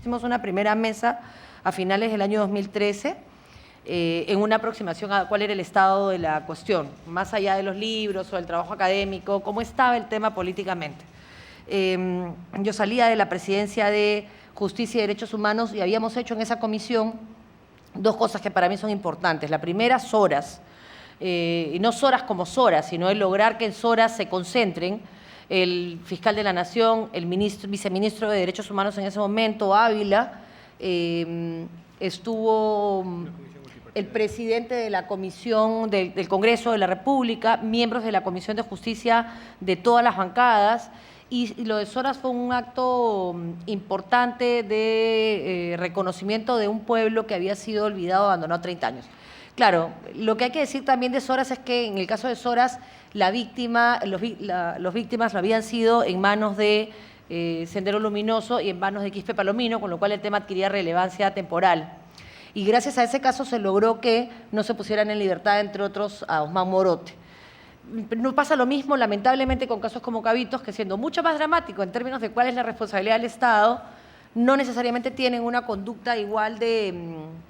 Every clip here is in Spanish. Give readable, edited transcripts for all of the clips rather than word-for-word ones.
hicimos una primera mesa a finales del año 2013 en una aproximación a cuál era el estado de la cuestión, más allá de los libros o del trabajo académico, cómo estaba el tema políticamente. Yo salía de la presidencia de Justicia y Derechos Humanos y habíamos hecho en esa comisión dos cosas que para mí son importantes. La primera, SORAS, y no SORAS como SORAS, sino el lograr que en SORAS se concentren el fiscal de la Nación, el viceministro de Derechos Humanos en ese momento, Ávila, estuvo el presidente de la Comisión del Congreso de la República, miembros de la Comisión de Justicia de todas las bancadas, y lo de SORAS fue un acto importante de reconocimiento de un pueblo que había sido olvidado, abandonado 30 años. Claro, lo que hay que decir también de SORAS es que en el caso de SORAS, los víctimas lo habían sido en manos de Sendero Luminoso y en manos de Quispe Palomino, con lo cual el tema adquiría relevancia temporal. Y gracias a ese caso se logró que no se pusieran en libertad, entre otros, a Osman Morote. No pasa lo mismo, lamentablemente, con casos como Cabitos, que siendo mucho más dramático en términos de cuál es la responsabilidad del Estado, no necesariamente tienen una conducta igual de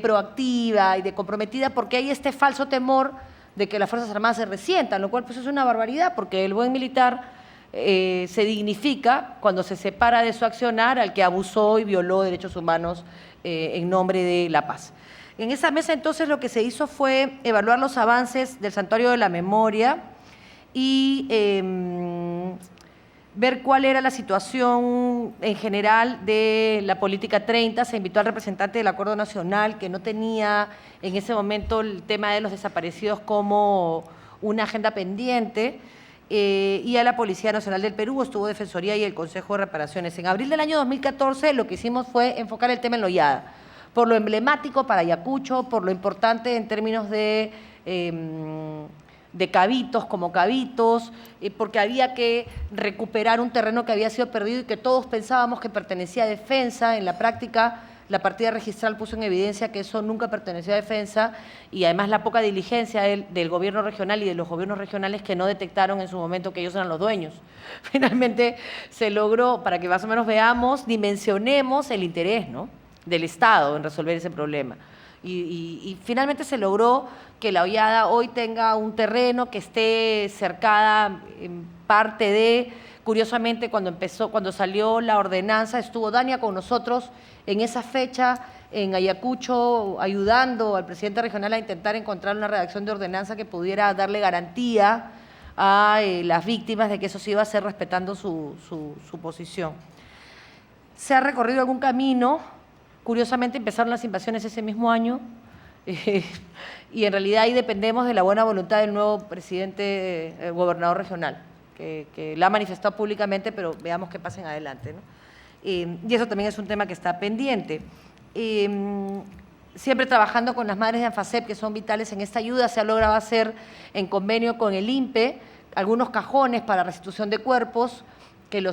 proactiva y de comprometida, porque hay este falso temor de que las Fuerzas Armadas se resientan, lo cual pues es una barbaridad, porque el buen militar se dignifica cuando se separa de su accionar al que abusó y violó derechos humanos en nombre de la paz. En esa mesa entonces lo que se hizo fue evaluar los avances del Santuario de la Memoria y ver cuál era la situación en general de la política 30. Se invitó al representante del Acuerdo Nacional, que no tenía en ese momento el tema de los desaparecidos como una agenda pendiente, y a la Policía Nacional del Perú, estuvo Defensoría y el Consejo de Reparaciones. En abril del año 2014 lo que hicimos fue enfocar el tema en la Ollada, por lo emblemático para Ayacucho, por lo importante en términos de Cabitos como Cabitos, porque había que recuperar un terreno que había sido perdido y que todos pensábamos que pertenecía a Defensa. En la práctica, la partida registral puso en evidencia que eso nunca perteneció a Defensa, y además la poca diligencia del gobierno regional y de los gobiernos regionales que no detectaron en su momento que ellos eran los dueños. Finalmente se logró, para que más o menos veamos, dimensionemos el interés, ¿no?, del Estado en resolver ese problema. Y finalmente se logró que la Ollada hoy tenga un terreno que esté cercada en parte de… Curiosamente, cuando salió la ordenanza, estuvo Dania con nosotros en esa fecha en Ayacucho, ayudando al presidente regional a intentar encontrar una redacción de ordenanza que pudiera darle garantía a las víctimas de que eso se iba a hacer respetando su posición. Se ha recorrido algún camino. Curiosamente empezaron las invasiones ese mismo año y en realidad ahí dependemos de la buena voluntad del nuevo presidente, gobernador regional, que la ha manifestado públicamente, pero veamos qué pasa en adelante, ¿no? Y eso también es un tema que está pendiente. Siempre trabajando con las madres de ANFACEP, que son vitales en esta ayuda, se ha logrado hacer en convenio con el INPE algunos cajones para restitución de cuerpos, que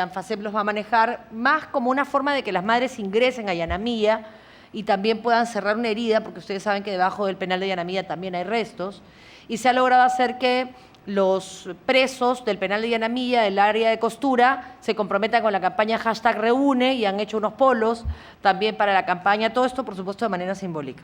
ANFACEP los va a manejar, más como una forma de que las madres ingresen a Yanamilla y también puedan cerrar una herida, porque ustedes saben que debajo del penal de Yanamilla también hay restos, y se ha logrado hacer que los presos del penal de Yanamilla, del área de costura, se comprometan con la campaña #Reúne y han hecho unos polos también para la campaña, todo esto por supuesto de manera simbólica.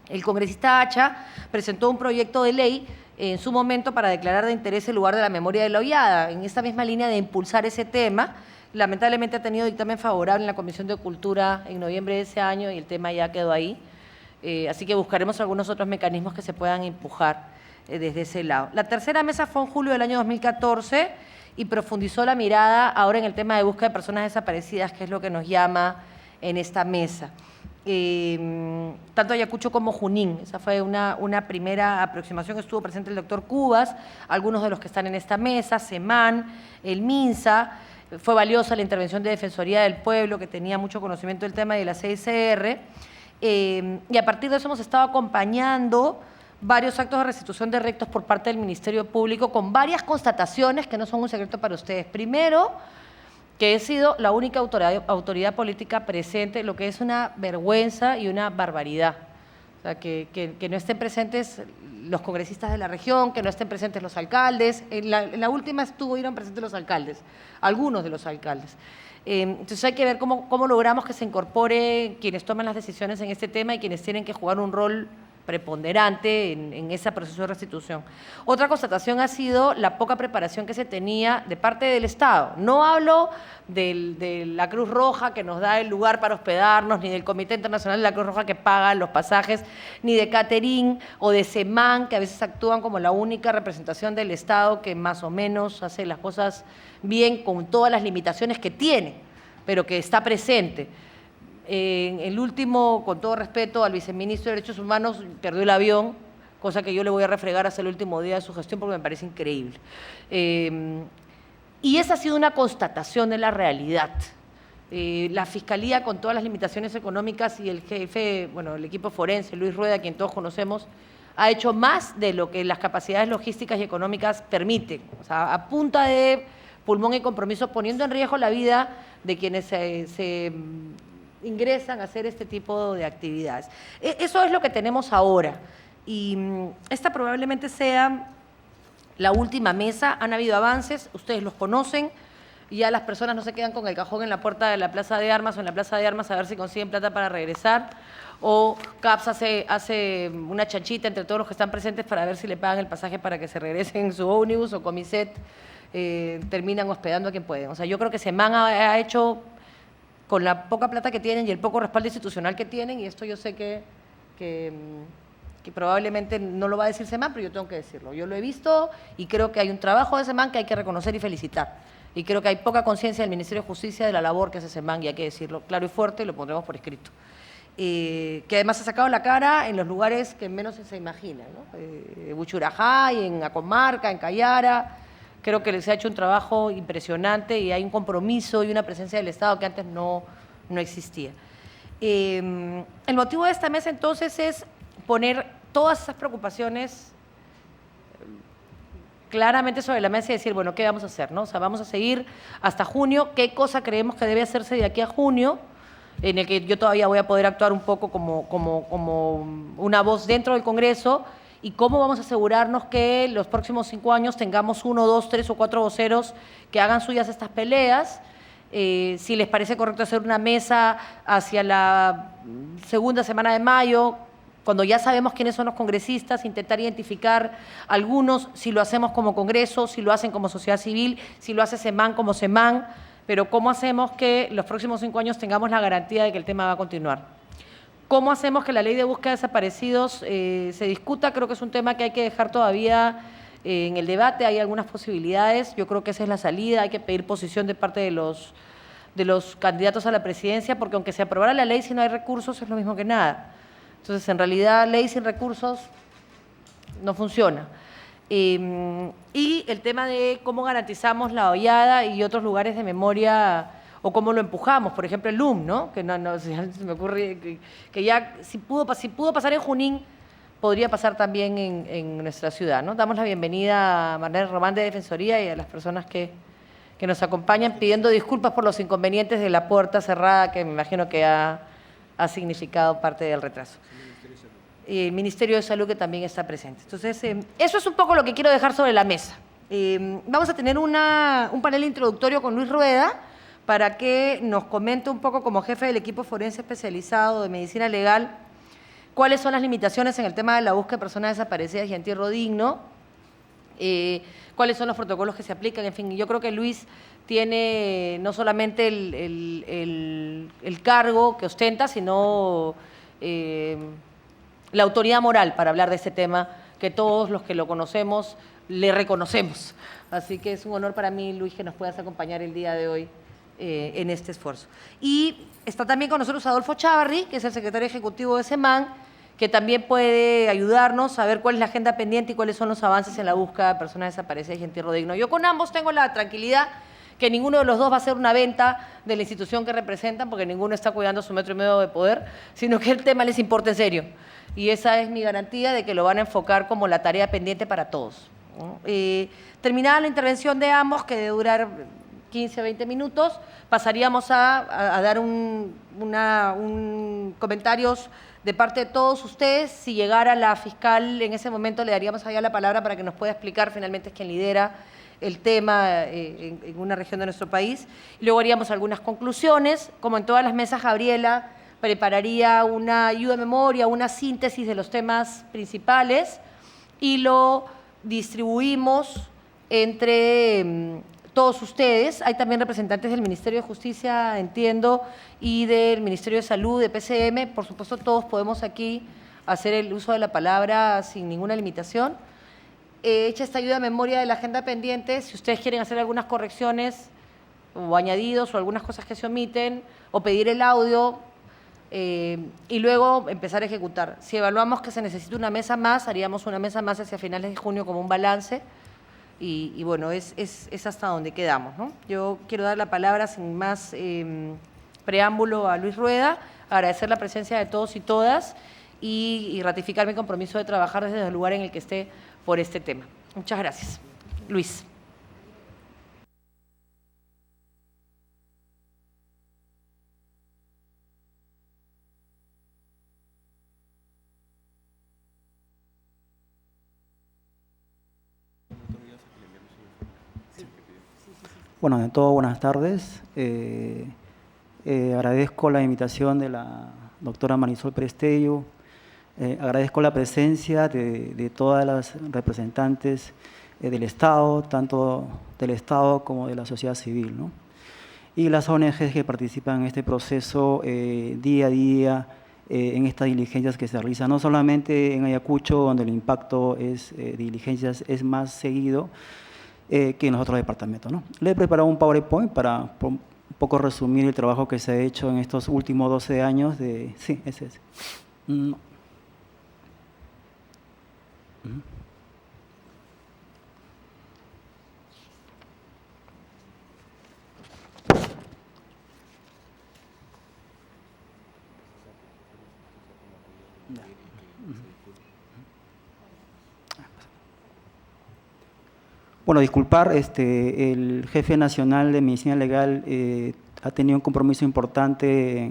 El congresista Hacha presentó un proyecto de ley en su momento para declarar de interés el lugar de la memoria de la Ollada, en esta misma línea de impulsar ese tema. Lamentablemente ha tenido dictamen favorable en la Comisión de Cultura en noviembre de ese año y el tema ya quedó ahí. Así que buscaremos algunos otros mecanismos que se puedan empujar desde ese lado. La tercera mesa fue en julio del año 2014 y profundizó la mirada ahora en el tema de búsqueda de personas desaparecidas, que es lo que nos llama en esta mesa. Tanto Ayacucho como Junín. Esa fue una primera aproximación. Estuvo presente el doctor Cubas, algunos de los que están en esta mesa, SEMAN, el MINSA. Fue valiosa la intervención de Defensoría del Pueblo, que tenía mucho conocimiento del tema, de la CSR. Y a partir de eso hemos estado acompañando varios actos de restitución de restos por parte del Ministerio Público con varias constataciones que no son un secreto para ustedes. Primero, que he sido la única autoridad política presente, lo que es una vergüenza y una barbaridad. O sea, que no estén presentes los congresistas de la región, que no estén presentes los alcaldes. En la última estuvieron presentes los alcaldes, algunos de los alcaldes. Entonces hay que ver cómo logramos que se incorpore quienes toman las decisiones en este tema y quienes tienen que jugar un rol preponderante en ese proceso de restitución. Otra constatación ha sido la poca preparación que se tenía de parte del Estado. No hablo de la Cruz Roja que nos da el lugar para hospedarnos, ni del Comité Internacional de la Cruz Roja que paga los pasajes, ni de Catering o de SEMAN, que a veces actúan como la única representación del Estado que más o menos hace las cosas bien con todas las limitaciones que tiene, pero que está presente. El último, con todo respeto al viceministro de Derechos Humanos, perdió el avión, cosa que yo le voy a refregar hasta el último día de su gestión porque me parece increíble. Y esa ha sido una constatación de la realidad. La Fiscalía, con todas las limitaciones económicas, y el jefe, bueno, el equipo forense, Luis Rueda, quien todos conocemos, ha hecho más de lo que las capacidades logísticas y económicas permiten. O sea, a punta de pulmón y compromiso, poniendo en riesgo la vida de quienes se ingresan a hacer este tipo de actividades. Eso es lo que tenemos ahora. Y esta probablemente sea la última mesa. Han habido avances, ustedes los conocen, y ya las personas no se quedan con el cajón en la puerta de la Plaza de Armas o en la Plaza de Armas a ver si consiguen plata para regresar, o CAPS hace una chanchita entre todos los que están presentes para ver si le pagan el pasaje para que se regresen en su ómnibus, o Comiset terminan hospedando a quien pueden. O sea, yo creo que SEMAN ha hecho, con la poca plata que tienen y el poco respaldo institucional que tienen, y esto yo sé que probablemente no lo va a decir SEMAN, pero yo tengo que decirlo. Yo lo he visto y creo que hay un trabajo de SEMAN que hay que reconocer y felicitar. Y creo que hay poca conciencia del Ministerio de Justicia de la labor que hace SEMAN, y hay que decirlo claro y fuerte, y lo pondremos por escrito. Que además ha sacado la cara en los lugares que menos se imagina, ¿no? Buchurajay, en Acomarca, en Cayara. Creo que les ha hecho un trabajo impresionante y hay un compromiso y una presencia del Estado que antes no existía. El motivo de esta mesa entonces es poner todas esas preocupaciones claramente sobre la mesa y decir, bueno, ¿qué vamos a hacer, no? O sea, vamos a seguir hasta junio, qué cosa creemos que debe hacerse de aquí a junio, en el que yo todavía voy a poder actuar un poco como una voz dentro del Congreso, y cómo vamos a asegurarnos que los próximos 5 años tengamos 1, 2, 3 o 4 voceros que hagan suyas estas peleas. Si les parece correcto hacer una mesa hacia la segunda semana de mayo, cuando ya sabemos quiénes son los congresistas, intentar identificar algunos, si lo hacemos como Congreso, si lo hacen como sociedad civil, si lo hace SEMAN como SEMAN, pero cómo hacemos que los próximos 5 años tengamos la garantía de que el tema va a continuar. ¿Cómo hacemos que la ley de búsqueda de desaparecidos se discuta? Creo que es un tema que hay que dejar todavía en el debate. Hay algunas posibilidades. Yo creo que esa es la salida. Hay que pedir posición de parte de los candidatos a la presidencia, porque aunque se aprobara la ley, si no hay recursos, es lo mismo que nada. Entonces, en realidad, ley sin recursos no funciona. Y el tema de cómo garantizamos la Hollada y otros lugares de memoria, o cómo lo empujamos, por ejemplo el LUM, ¿no? Que no se me ocurre que ya si pudo pasar en Junín, podría pasar también en nuestra ciudad, ¿no? Damos la bienvenida a Marlene Román de Defensoría y a las personas que nos acompañan, pidiendo disculpas por los inconvenientes de la puerta cerrada, que me imagino que ha significado parte del retraso. El Ministerio de Salud, que también está presente. Entonces, eso es un poco lo que quiero dejar sobre la mesa. Vamos a tener un panel introductorio con Luis Rueda, para que nos comente un poco, como jefe del equipo forense especializado de medicina legal, cuáles son las limitaciones en el tema de la búsqueda de personas desaparecidas y entierro digno, cuáles son los protocolos que se aplican, en fin. Yo creo que Luis tiene no solamente el cargo que ostenta, sino la autoridad moral para hablar de este tema, que todos los que lo conocemos le reconocemos. Así que es un honor para mí, Luis, que nos puedas acompañar el día de hoy en este esfuerzo. Y está también con nosotros Adolfo Chávarri, que es el secretario ejecutivo de SEMAN, que también puede ayudarnos a ver cuál es la agenda pendiente y cuáles son los avances en la búsqueda de personas desaparecidas y entierro digno. Yo con ambos tengo la tranquilidad que ninguno de los dos va a hacer una venta de la institución que representan, porque ninguno está cuidando su 1,5 metros de poder, sino que el tema les importa en serio. Y esa es mi garantía de que lo van a enfocar como la tarea pendiente para todos, ¿no? Terminada la intervención de ambos, que debe durar 15 a 20 minutos, pasaríamos a dar comentarios de parte de todos ustedes. Si llegara la fiscal, en ese momento le daríamos a ella la palabra para que nos pueda explicar, finalmente es quien lidera el tema en una región de nuestro país. Y luego haríamos algunas conclusiones. Como en todas las mesas, Gabriela prepararía una ayuda de memoria, una síntesis de los temas principales y lo distribuimos entre todos ustedes. Hay también representantes del Ministerio de Justicia, entiendo, y del Ministerio de Salud, de PCM. Por supuesto, todos podemos aquí hacer el uso de la palabra sin ninguna limitación. Hecha esta ayuda de memoria de la agenda pendiente, si ustedes quieren hacer algunas correcciones o añadidos o algunas cosas que se omiten, o pedir el audio, y luego empezar a ejecutar. Si evaluamos que se necesita una mesa más, haríamos una mesa más hacia finales de junio como un balance, y bueno, es hasta donde quedamos, ¿no? Yo quiero dar la palabra sin más preámbulo a Luis Rueda, agradecer la presencia de todos y todas y ratificar mi compromiso de trabajar desde el lugar en el que esté por este tema. Muchas gracias. Luis. Bueno, de todo, buenas tardes. Agradezco la invitación de la doctora Marisol Prestello. Agradezco la presencia de todas las representantes del Estado, tanto del Estado como de la sociedad civil, ¿no? Y las ONGs que participan en este proceso día a día, en estas diligencias que se realizan, no solamente en Ayacucho, donde el impacto de diligencias es más seguido, que en los otros departamentos, ¿no? Le he preparado un PowerPoint para un poco resumir el trabajo que se ha hecho en estos últimos 12 años de… Sí, ese es. No. Bueno, disculpar, el jefe nacional de Medicina Legal ha tenido un compromiso importante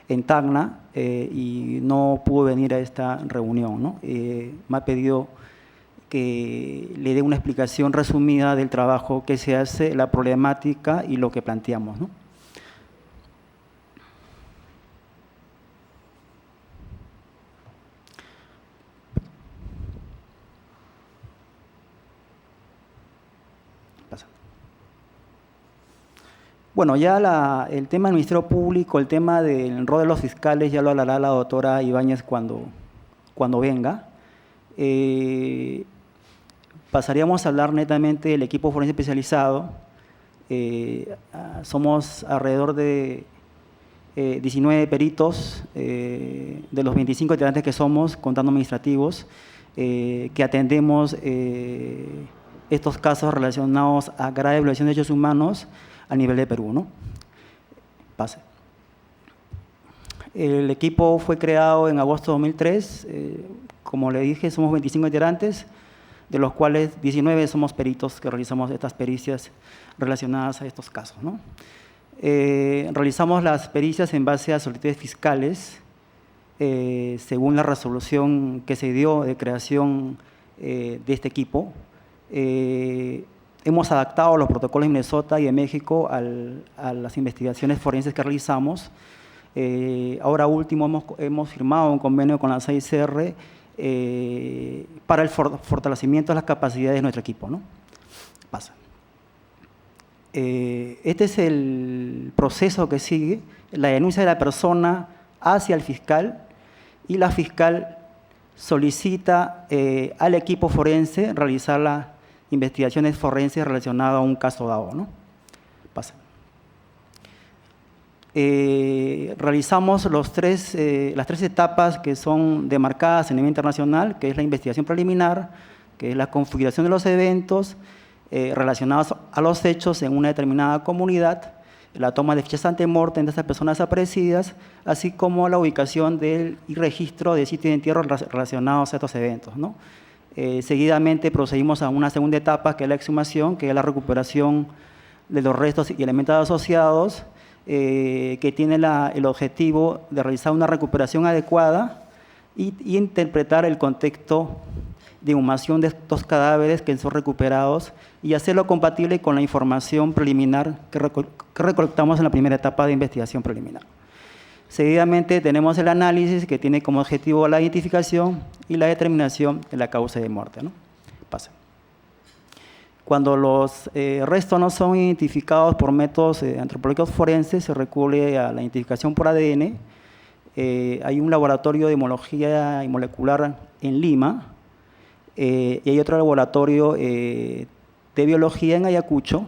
en Tacna y no pudo venir a esta reunión, ¿no? Me ha pedido que le dé una explicación resumida del trabajo que se hace, la problemática y lo que planteamos, ¿no? Bueno, ya el tema del Ministerio Público, el tema del rol de los fiscales, ya lo hablará la doctora Ibáñez cuando venga. Pasaríamos a hablar netamente del equipo forense especializado. Somos alrededor de 19 peritos, de los 25 integrantes que somos, contando administrativos, que atendemos estos casos relacionados a grave violación de derechos humanos a nivel de Perú, ¿no? Pase. El equipo fue creado en agosto de 2003. Como le dije, somos 25 integrantes, de los cuales 19 somos peritos que realizamos estas pericias relacionadas a estos casos, ¿no? Realizamos las pericias en base a solicitudes fiscales, según la resolución que se dio de creación de este equipo. Hemos adaptado los protocolos de Minnesota y de México a las investigaciones forenses que realizamos. Ahora último hemos firmado un convenio con la 6R para el fortalecimiento de las capacidades de nuestro equipo, ¿no? Pasa. Este es el proceso que sigue, la denuncia de la persona hacia el fiscal, y la fiscal solicita al equipo forense realizar las investigaciones forenses relacionadas a un caso dado, ¿no? Pasa. Realizamos las tres etapas que son demarcadas a nivel internacional, que es la investigación preliminar, que es la configuración de los eventos relacionados a los hechos en una determinada comunidad, la toma de fichas ante-mortem de estas personas desaparecidas, así como la ubicación y registro de sitio de entierro relacionados a estos eventos, ¿no? Seguidamente procedimos a una segunda etapa, que es la exhumación, que es la recuperación de los restos y elementos asociados, que tiene el objetivo de realizar una recuperación adecuada y interpretar el contexto de inhumación de estos cadáveres que son recuperados y hacerlo compatible con la información preliminar que recolectamos en la primera etapa de investigación preliminar. Seguidamente tenemos el análisis, que tiene como objetivo la identificación y la determinación de la causa de muerte, ¿no? Pasa. Cuando los restos no son identificados por métodos antropológicos forenses, se recurre a la identificación por ADN. Hay un laboratorio de homología y molecular en Lima, y hay otro laboratorio de biología en Ayacucho.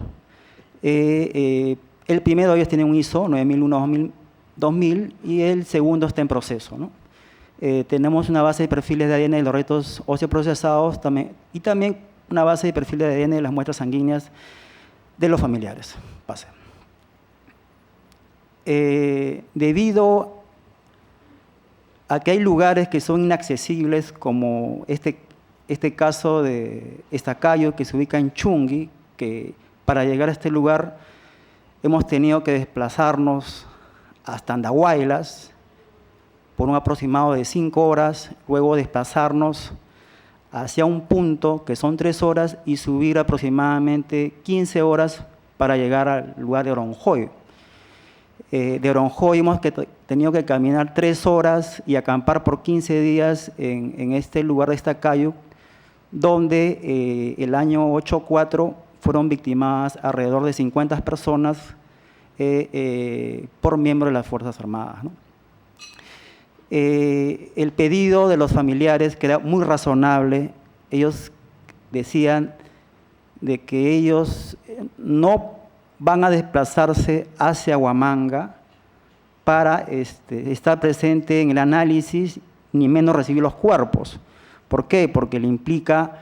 El primero de ellos tiene un ISO 9001-2000 y el segundo está en proceso, ¿no? Tenemos una base de perfiles de ADN de los restos óseos procesados y también una base de perfiles de ADN de las muestras sanguíneas de los familiares. Pase. Debido a que hay lugares que son inaccesibles, como este caso de Estacayo, que se ubica en Chungui, que para llegar a este lugar hemos tenido que desplazarnos hasta Andahuaylas por un aproximado de 5 horas, luego desplazarnos hacia un punto que son 3 horas y subir aproximadamente 15 horas para llegar al lugar de Oronjoy. De Oronjoy hemos tenido que caminar 3 horas y acampar por 15 días en este lugar de Estacayo, donde el año 84 fueron victimadas alrededor de 50 personas por miembros de las Fuerzas Armadas, ¿no? El pedido de los familiares, que era muy razonable, ellos decían de que ellos no van a desplazarse hacia Huamanga para estar presente en el análisis, ni menos recibir los cuerpos. ¿Por qué? Porque le implica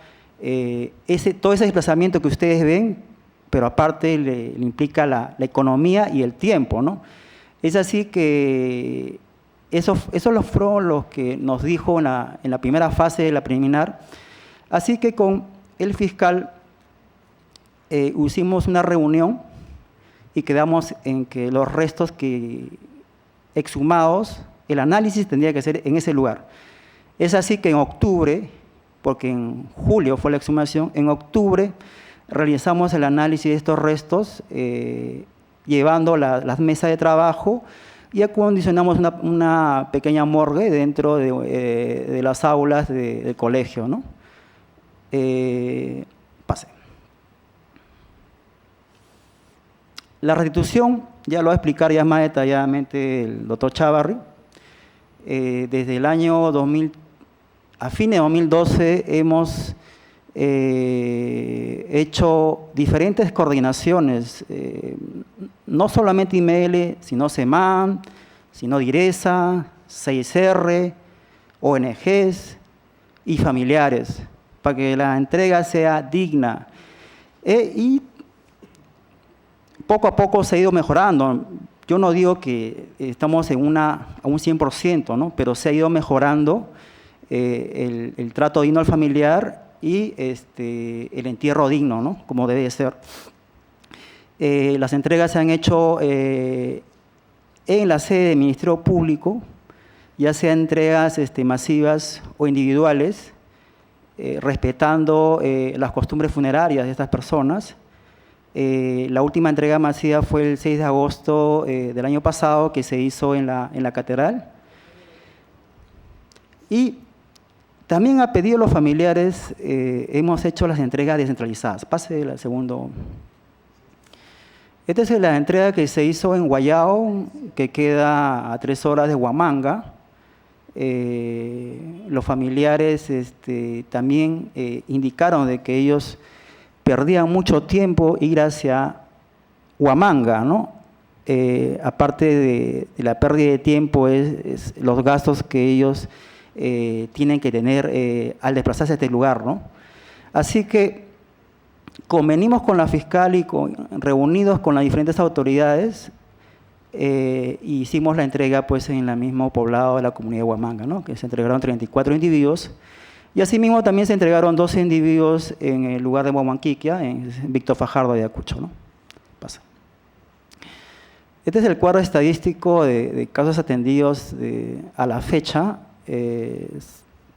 todo ese desplazamiento que ustedes ven, pero aparte le implica la economía y el tiempo, ¿no? Es así que eso fueron los que nos dijo en la primera fase de la preliminar. Así que con el fiscal hicimos una reunión y quedamos en que los restos exhumados, el análisis tendría que ser en ese lugar. Es así que en octubre, porque en julio fue la exhumación, en octubre realizamos el análisis de estos restos, llevando las mesas de trabajo, y acondicionamos una pequeña morgue dentro de las aulas del colegio, ¿no? Pase. La restitución, ya lo va a explicar ya más detalladamente el doctor Chávarri. Desde el año 2000, a fines de 2012, hemos hecho diferentes coordinaciones, no solamente IML, sino SEMAN, sino DIRESA, 6R, ONGs y familiares, para que la entrega sea digna. Y poco a poco se ha ido mejorando. Yo no digo que estamos a un 100%, ¿no? Pero se ha ido mejorando el trato digno al familiar y el entierro digno, ¿no? Como debe ser. Las entregas se han hecho en la sede del Ministerio Público, ya sea entregas masivas o individuales, respetando las costumbres funerarias de estas personas. La última entrega masiva fue el 6 de agosto del año pasado, que se hizo en la catedral. Y también a pedido de los familiares hemos hecho las entregas descentralizadas. Pase el segundo. Esta es la entrega que se hizo en Guayao, que queda a 3 horas de Huamanga. Los familiares también indicaron de que ellos perdían mucho tiempo ir hacia Huamanga, ¿no? Aparte de la pérdida de tiempo, es los gastos que ellos tienen que tener al desplazarse a este lugar, ¿no? Así que convenimos con la fiscal y reunidos con las diferentes autoridades, hicimos la entrega pues en el mismo poblado de la comunidad de Huamanga, ¿no? Que se entregaron 34 individuos, y asimismo también se entregaron 12 individuos en el lugar de Huamanquiquia, en Víctor Fajardo de Ayacucho, ¿no? Pasa. Este es el cuadro estadístico de casos atendidos a la fecha.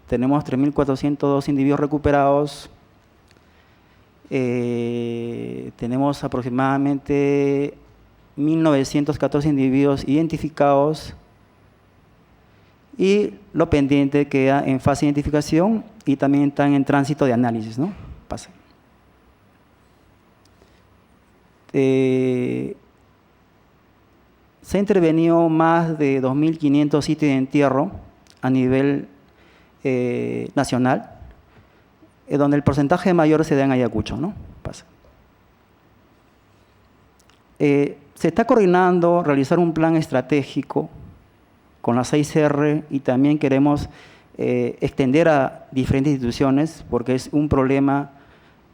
Tenemos 3.402 individuos recuperados. Tenemos aproximadamente 1.914 individuos identificados. Y lo pendiente queda en fase de identificación y también están en tránsito de análisis, ¿no? Pasa. Se ha intervenido más de 2.500 sitios de entierro a nivel nacional, donde el porcentaje mayor se da en Ayacucho, ¿no? Pasa. Se está coordinando realizar un plan estratégico con la 6R y también queremos extender a diferentes instituciones porque es un problema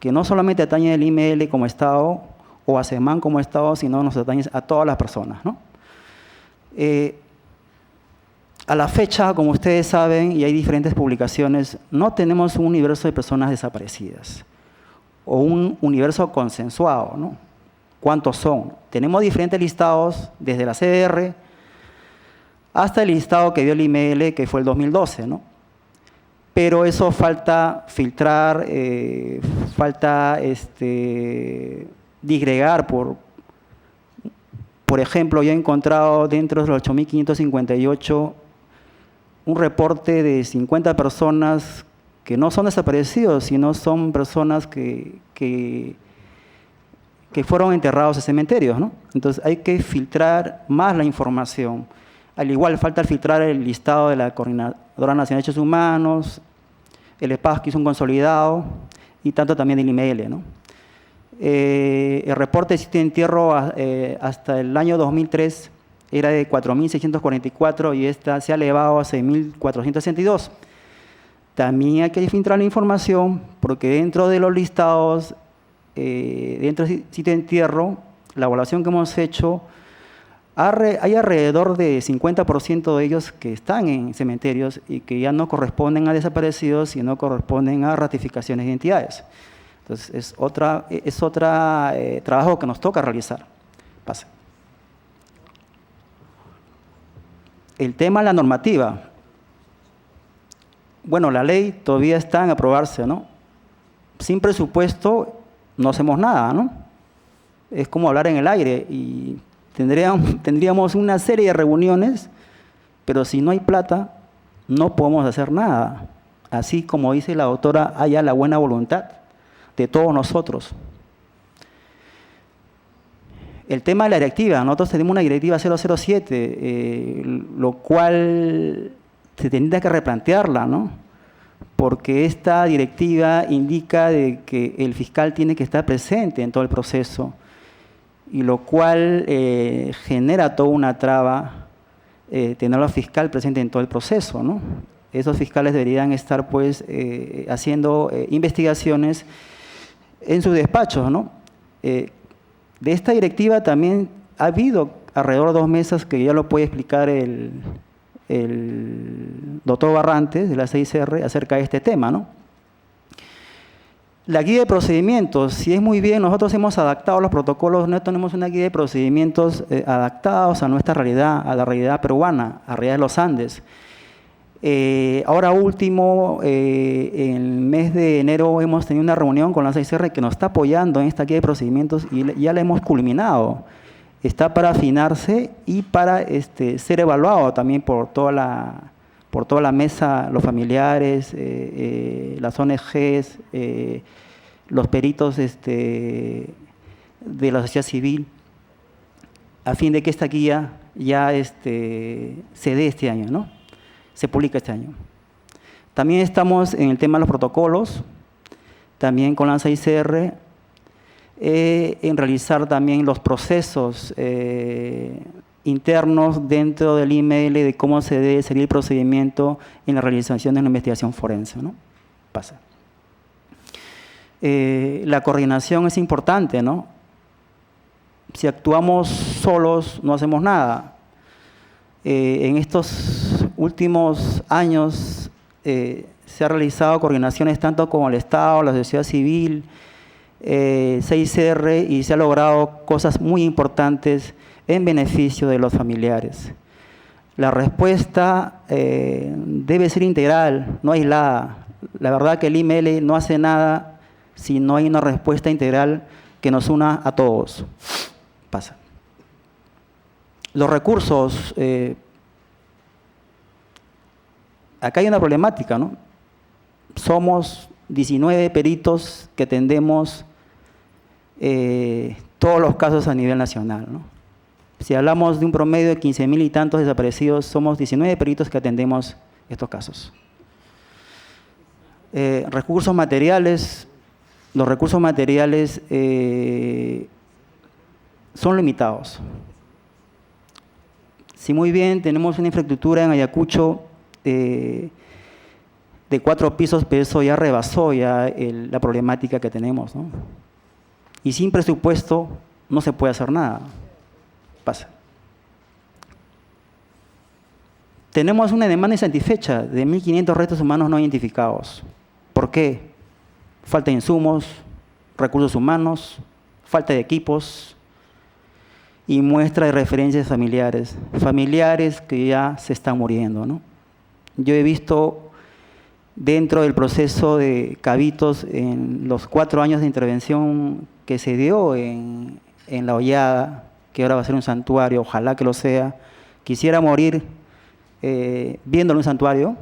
que no solamente atañe al IML como Estado o a SEMAN como Estado, sino nos atañe a todas las personas, ¿no? A la fecha, como ustedes saben, y hay diferentes publicaciones, no tenemos un universo de personas desaparecidas o un universo consensuado, ¿no? ¿Cuántos son? Tenemos diferentes listados desde la CDR hasta el listado que dio el IML, que fue el 2012, ¿no? Pero eso falta filtrar, falta disgregar. Por ejemplo, yo he encontrado dentro de los 8.558 un reporte de 50 personas que no son desaparecidos, sino son personas que fueron enterrados en cementerios, ¿no? Entonces hay que filtrar más la información. Al igual falta filtrar el listado de la Coordinadora Nacional de Derechos Humanos, el EPAS que hizo un consolidado y tanto también del IML, ¿no? El reporte de sitio de entierro hasta el año 2003 era de 4.644 y esta se ha elevado a 6.462. También hay que filtrar la información porque dentro de los listados, dentro del sitio de entierro, la evaluación que hemos hecho, hay alrededor de 50% de ellos que están en cementerios y que ya no corresponden a desaparecidos, sino corresponden a ratificaciones de identidades. Entonces, es otro trabajo que nos toca realizar. Pase. El tema de la normativa. Bueno, la ley todavía está en aprobarse, ¿no? Sin presupuesto no hacemos nada, ¿no? Es como hablar en el aire y tendríamos una serie de reuniones, pero si no hay plata, no podemos hacer nada. Así como dice la doctora, haya la buena voluntad de todos nosotros. El tema de la directiva, nosotros tenemos una directiva 007, lo cual se tendría que replantearla, ¿no? Porque esta directiva indica de que el fiscal tiene que estar presente en todo el proceso, y lo cual genera toda una traba tener al fiscal presente en todo el proceso, ¿no? Esos fiscales deberían estar pues haciendo investigaciones en sus despachos, ¿no? De esta directiva también ha habido alrededor de 2 meses que ya lo puede explicar el doctor Barrantes de la 6R acerca de este tema, ¿no? La guía de procedimientos, si es muy bien, nosotros hemos adaptado los protocolos, no tenemos una guía de procedimientos adaptados a nuestra realidad, a la realidad peruana, a la realidad de los Andes. Ahora último, en el mes de enero hemos tenido una reunión con la 6R que nos está apoyando en esta guía de procedimientos y ya la hemos culminado. Está para afinarse y para ser evaluado también por toda la mesa, los familiares, las ONGs, los peritos de la sociedad civil, a fin de que esta guía ya se dé este año, ¿no? Se publica este año. También estamos en el tema de los protocolos, también con la 6R, en realizar también los procesos internos dentro del IML de cómo se debe seguir el procedimiento en la realización de una investigación forense, ¿no? Pasa. La coordinación es importante, ¿no? Si actuamos solos, no hacemos nada. En estos últimos años se han realizado coordinaciones tanto con el Estado, la sociedad civil, 6R, y se han logrado cosas muy importantes en beneficio de los familiares. La respuesta debe ser integral, no aislada. La verdad que el IML no hace nada si no hay una respuesta integral que nos una a todos. Pasa. Los recursos, acá hay una problemática, ¿no? Somos 19 peritos que atendemos todos los casos a nivel nacional, ¿no? Si hablamos de un promedio de 15.000 y tantos desaparecidos, somos 19 peritos que atendemos estos casos. Recursos materiales, los recursos materiales son limitados. Si muy bien tenemos una infraestructura en Ayacucho de 4 pisos, pero eso ya rebasó la problemática que tenemos, ¿no? Y sin presupuesto no se puede hacer nada. Pasa. Tenemos una demanda insatisfecha de 1.500 restos humanos no identificados. ¿Por qué? Falta de insumos, recursos humanos, falta de equipos y muestra de referencias familiares. Familiares que ya se están muriendo, ¿no? Yo he visto dentro del proceso de Cabitos, en los 4 años de intervención que se dio en La Hollada, que ahora va a ser un santuario, ojalá que lo sea, quisiera morir viéndolo en un santuario.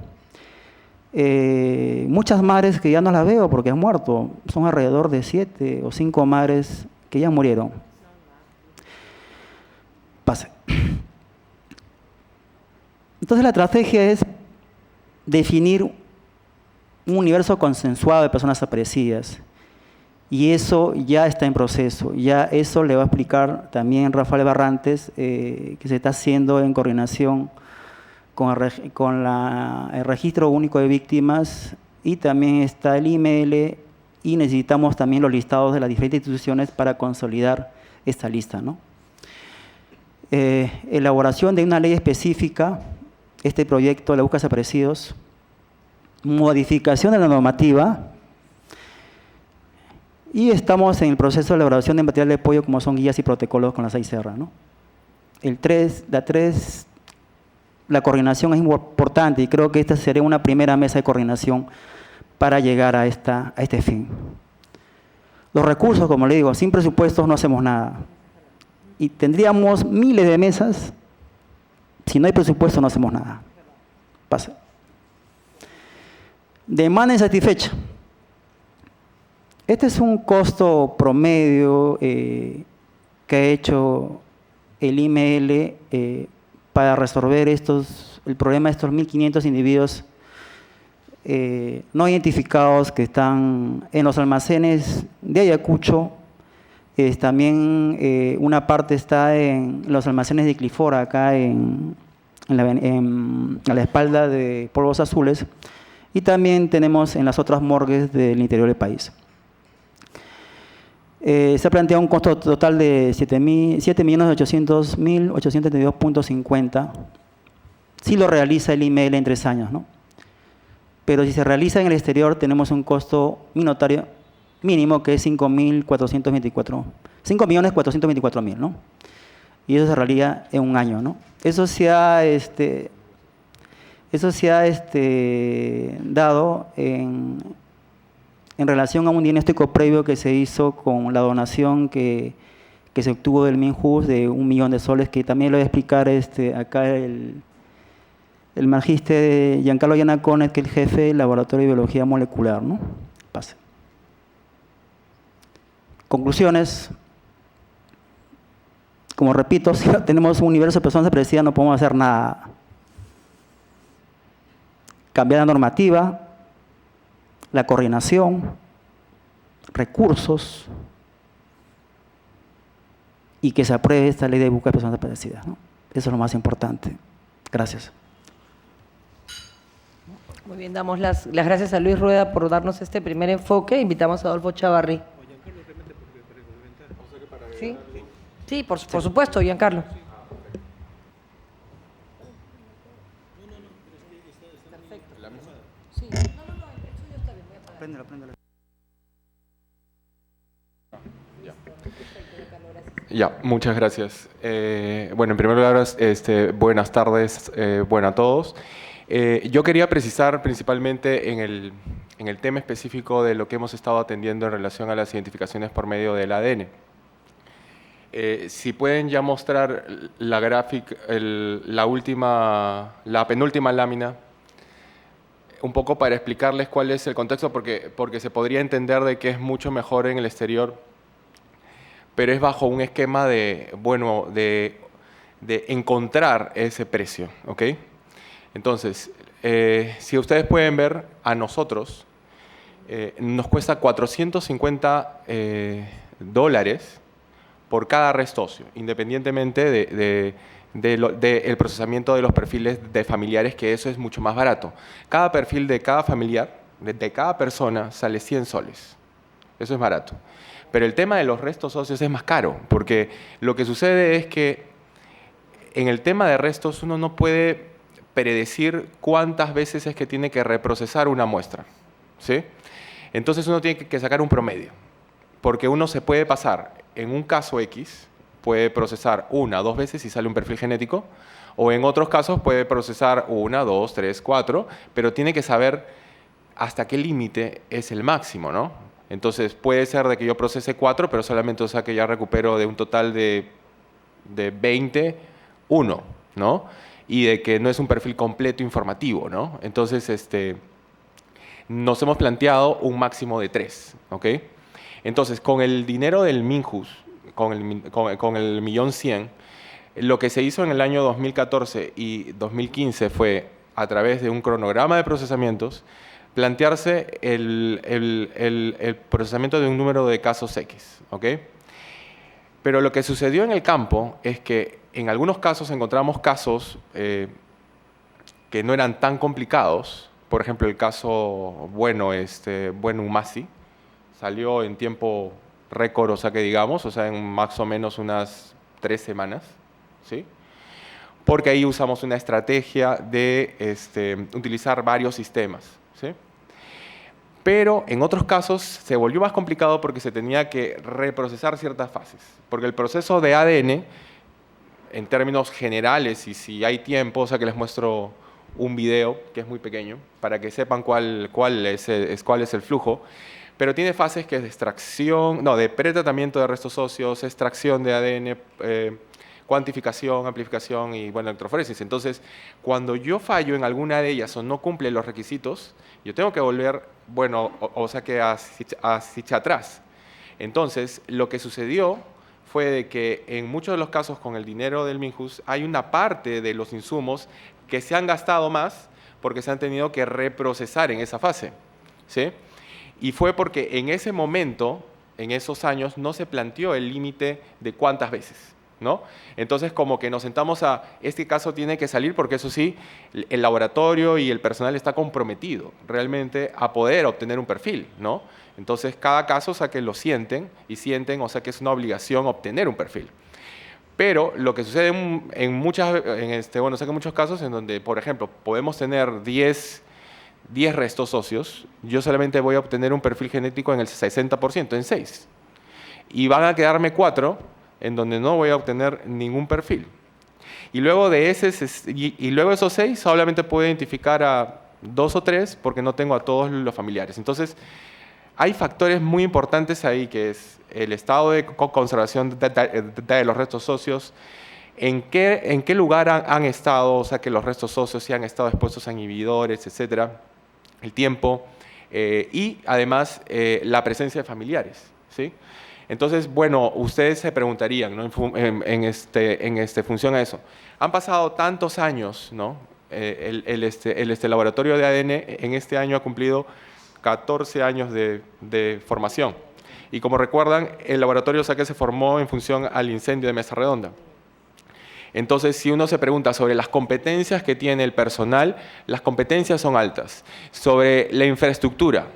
Muchas madres que ya no las veo porque han muerto, son alrededor de 7 o 5 madres que ya murieron. Pase. Entonces la estrategia es definir un universo consensuado de personas desaparecidas. Y eso ya está en proceso, ya eso le va a explicar también Rafael Barrantes, que se está haciendo en coordinación con el Registro Único de Víctimas, y también está el IML, y necesitamos también los listados de las diferentes instituciones para consolidar esta lista, ¿no? Elaboración de una ley específica, este proyecto de la búsqueda de desaparecidos, modificación de la normativa. Y estamos en el proceso de elaboración de material de apoyo como son guías y protocolos con la 6R, ¿no? La coordinación es importante y creo que esta sería una primera mesa de coordinación para llegar a este fin. Los recursos, como le digo, sin presupuestos no hacemos nada. Y tendríamos miles de mesas, si no hay presupuesto no hacemos nada. Pasa. Demanda insatisfecha. Este es un costo promedio que ha hecho el IML para resolver el problema de estos 1.500 individuos no identificados que están en los almacenes de Ayacucho. También una parte está en los almacenes de Clifora, acá a la espalda de Polvos Azules, y también tenemos en las otras morgues del interior del país. Se ha planteado un costo total de 7.800.832.50 si lo realiza el IML en 3 años, ¿no? Pero si se realiza en el exterior tenemos un costo minotario mínimo que es 5.424.000, ¿no? Y eso se realiza en un año, ¿no? Eso se ha dado en relación a un diagnóstico previo que se hizo con la donación que se obtuvo del Minjust de 1 millón de soles, que también lo voy a explicar acá el magíster Giancarlo Yanacones, que es el jefe del Laboratorio de Biología Molecular, ¿no? Pase. Conclusiones. Como repito, si no tenemos un universo de personas desaparecidas no podemos hacer nada. Cambiar la normativa, la coordinación, recursos, y que se apruebe esta ley de búsqueda de personas desaparecidas, ¿no? Eso es lo más importante. Gracias. Muy bien, damos las gracias a Luis Rueda por darnos este primer enfoque. Invitamos a Adolfo Chavarri. ¿Sí? Sí, por supuesto, Giancarlo. Préndela. Ya, muchas gracias. Bueno, en primer lugar, buenas tardes, bueno a todos. Yo quería precisar principalmente en el tema específico de lo que hemos estado atendiendo en relación a las identificaciones por medio del ADN. Si pueden ya mostrar la gráfica, la penúltima lámina, un poco para explicarles cuál es el contexto, porque se podría entender de que es mucho mejor en el exterior, pero es bajo un esquema de encontrar ese precio, ¿ok? Entonces, si ustedes pueden ver, a nosotros nos cuesta $450 por cada red socio, independientemente del procesamiento de los perfiles de familiares, que eso es mucho más barato. Cada perfil de cada familiar, de cada persona, sale 100 soles. Eso es barato. Pero el tema de los restos óseos es más caro, porque lo que sucede es que en el tema de restos uno no puede predecir cuántas veces es que tiene que reprocesar una muestra, ¿sí? Entonces uno tiene que sacar un promedio, porque uno se puede pasar, en un caso X, puede procesar 1 o 2 veces y sale un perfil genético, o en otros casos puede procesar 1, 2, 3, 4, pero tiene que saber hasta qué límite es el máximo, ¿no? Entonces puede ser de que yo procese 4, pero solamente, o sea, que ya recupero de un total de 20, 1, ¿no? Y de que no es un perfil completo informativo, ¿no? Entonces, nos hemos planteado un máximo de 3, ¿ok? Entonces, con el dinero del Minjus, con el 1.100.000, lo que se hizo en el año 2014 y 2015 fue, a través de un cronograma de procesamientos, plantearse el procesamiento de un número de casos X, ¿ok? Pero lo que sucedió en el campo es que en algunos casos encontramos casos que no eran tan complicados. Por ejemplo, el caso Umasi salió en tiempo récord, o sea que digamos, o sea, en más o menos unas 3 semanas, ¿sí? Porque ahí usamos una estrategia de utilizar varios sistemas, ¿sí? Pero en otros casos se volvió más complicado porque se tenía que reprocesar ciertas fases. Porque el proceso de ADN, en términos generales, y si hay tiempo, o sea que les muestro un video que es muy pequeño, para que sepan cuál es el flujo, pero tiene fases que es de extracción, no, de pretratamiento de restos óseos, extracción de ADN, cuantificación, amplificación y, bueno, electroforesis. Entonces, cuando yo fallo en alguna de ellas o no cumple los requisitos, yo tengo que volver, bueno, o sea que hacia atrás. Entonces, lo que sucedió fue de que en muchos de los casos con el dinero del Minjus hay una parte de los insumos que se han gastado más porque se han tenido que reprocesar en esa fase, ¿sí? Y fue porque en ese momento, en esos años, no se planteó el límite de cuántas veces, ¿no? Entonces, como que nos sentamos este caso tiene que salir porque eso sí, el laboratorio y el personal está comprometido realmente a poder obtener un perfil, ¿no? Entonces, cada caso, o sea, que lo sienten, o sea, que es una obligación obtener un perfil. Pero lo que sucede en muchos casos en donde, por ejemplo, podemos tener 10 restos óseos, yo solamente voy a obtener un perfil genético en el 60%, en 6. Y van a quedarme 4 en donde no voy a obtener ningún perfil. Y luego de esos 6 solamente puedo identificar a 2 o 3 porque no tengo a todos los familiares. Entonces, hay factores muy importantes ahí, que es el estado de conservación de los restos óseos, en qué lugar han estado, o sea, que los restos óseos sí han estado expuestos a inhibidores, etcétera, el tiempo, y además la presencia de familiares, ¿sí? Entonces, bueno, ustedes se preguntarían, ¿no? en función a eso. Han pasado tantos años, ¿no? El laboratorio de ADN en este año ha cumplido 14 años de formación. Y como recuerdan, el laboratorio, o sea, que se formó en función al incendio de Mesa Redonda. Entonces, si uno se pregunta sobre las competencias que tiene el personal, las competencias son altas. Sobre la infraestructura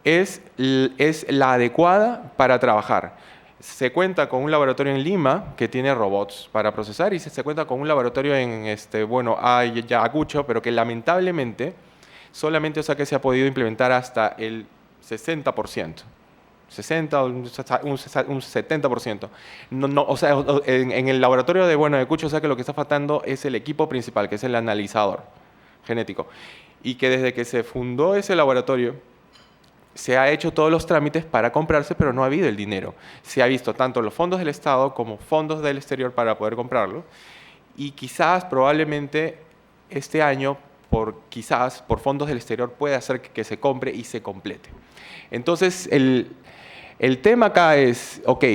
es la adecuada para trabajar. Se cuenta con un laboratorio en Lima que tiene robots para procesar y se cuenta con un laboratorio en Ayacucho, pero que lamentablemente solamente, o sea, que se ha podido implementar hasta el 60%, 60 o un 70%. O sea, en el laboratorio de Cucho, o sea que lo que está faltando es el equipo principal, que es el analizador genético. Y que desde que se fundó ese laboratorio, se ha hecho todos los trámites para comprarse, pero no ha habido el dinero. Se ha visto tanto los fondos del Estado como fondos del exterior para poder comprarlo. Y quizás, probablemente, este año, quizás por fondos del exterior, puede hacer que se compre y se complete. Entonces, el tema acá es, ok,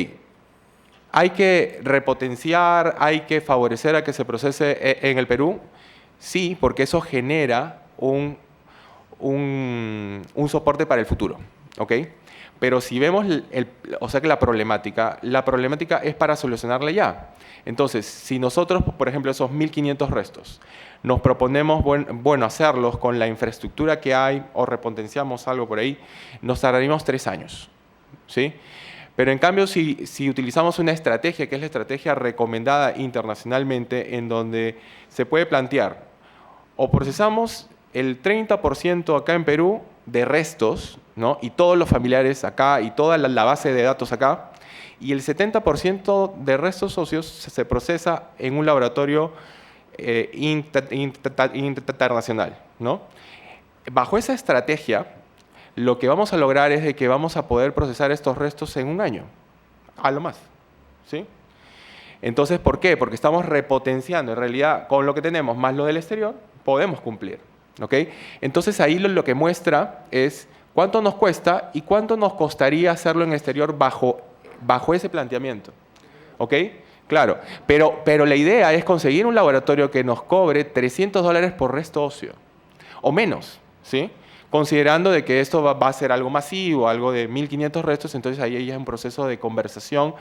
hay que repotenciar, hay que favorecer a que se procese en el Perú, sí, porque eso genera un soporte para el futuro, ¿ok? Pero si vemos, o sea que la problemática es para solucionarla ya. Entonces, si nosotros, por ejemplo, esos 1.500 restos, nos proponemos, bueno, hacerlos con la infraestructura que hay o repotenciamos algo por ahí, nos tardaríamos 3 años, ¿sí? Pero en cambio, si utilizamos una estrategia, que es la estrategia recomendada internacionalmente, en donde se puede plantear, o procesamos el 30% acá en Perú de restos, ¿no? Y todos los familiares acá y toda la base de datos acá, y el 70% de restos óseos se procesa en un laboratorio internacional, ¿no? Bajo esa estrategia, lo que vamos a lograr es de que vamos a poder procesar estos restos en 1 año, a lo más, ¿sí? Entonces, ¿por qué? Porque estamos repotenciando. En realidad, con lo que tenemos más lo del exterior, podemos cumplir, ¿ok? Entonces, ahí lo que muestra es cuánto nos cuesta y cuánto nos costaría hacerlo en el exterior bajo ese planteamiento, ¿ok? Claro, pero la idea es conseguir un laboratorio que nos cobre $300 por resto óseo, o menos, ¿sí? Considerando de que esto va a ser algo masivo, algo de 1.500 restos, entonces ahí ya es un proceso de conversación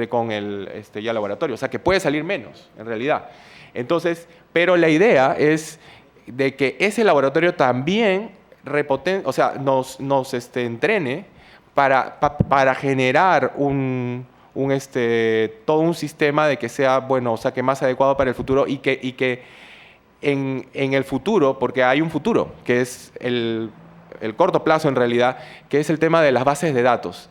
con el laboratorio. O sea, que puede salir menos, en realidad. Entonces, pero la idea es de que ese laboratorio también nos entrene para generar todo un sistema de que sea, bueno, o sea, que más adecuado para el futuro y que en el futuro, porque hay un futuro, que es el corto plazo en realidad, que es el tema de las bases de datos.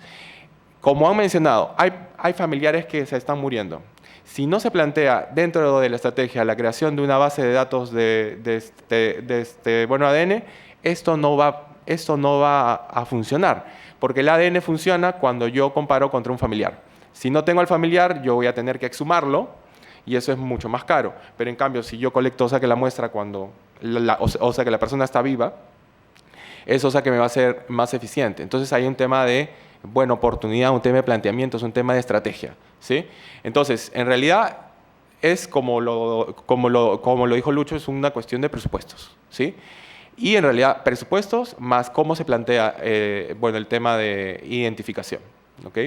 Como han mencionado, hay familiares que se están muriendo. Si no se plantea dentro de la estrategia la creación de una base de datos de ADN, esto no va a funcionar, porque el ADN funciona cuando yo comparo contra un familiar. Si no tengo al familiar, yo voy a tener que exhumarlo, y eso es mucho más caro. Pero en cambio, si yo colecto, o sea, que la muestra cuando, o sea, que la persona está viva, eso, o sea, que me va a ser más eficiente. Entonces, hay un tema de, bueno, oportunidad, un tema de planteamiento, es un tema de estrategia, ¿sí? Entonces, en realidad, es como lo dijo Lucho, es una cuestión de presupuestos, ¿sí? Y en realidad, presupuestos más cómo se plantea, el tema de identificación, ¿ok?